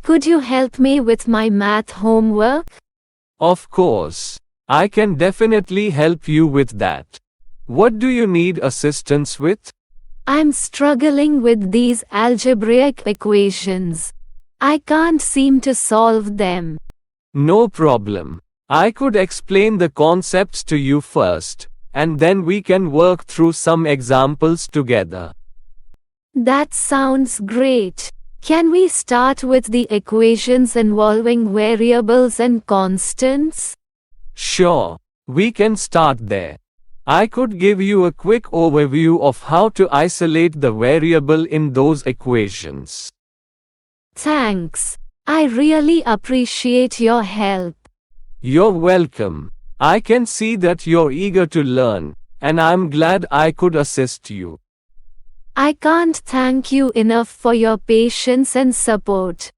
Could you help me with my math homework? Of course. I can definitely help you with that. What do you need assistance with? I'm struggling with these algebraic equations. I can't seem to solve them. No problem. I could explain the concepts to you first, and then we can work through some examples together. That sounds great. Can we start with the equations involving variables and constants? Sure, we can start there. I could give you a quick overview of how to isolate the variable in those equations. Thanks. I really appreciate your help. You're welcome. I can see that you're eager to learn, and I'm glad I could assist you. I can't thank you enough for your patience and support.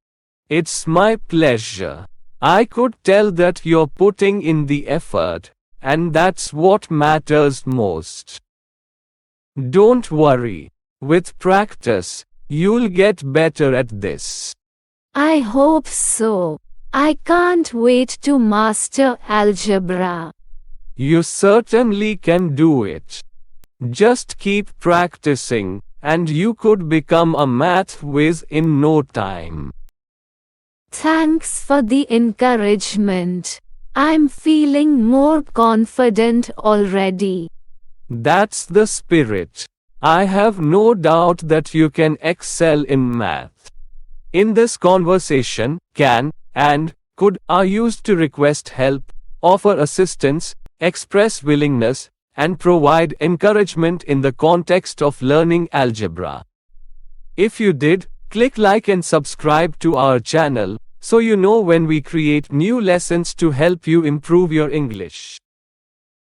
It's my pleasure. I could tell that you're putting in the effort, and that's what matters most. Don't worry. With practice, you'll get better at this. I hope so. I can't wait to master algebra. You certainly can do it. Just keep practicing, and you could become a math whiz in no time. Thanks for the encouragement. I'm feeling more confident already. That's the spirit. I have no doubt that you can excel in math. In this conversation, can and could are used to request help, offer assistance, express willingness, and provide encouragement in the context of learning algebra. If you did, click like and subscribe to our channel, so you know when we create new lessons to help you improve your English.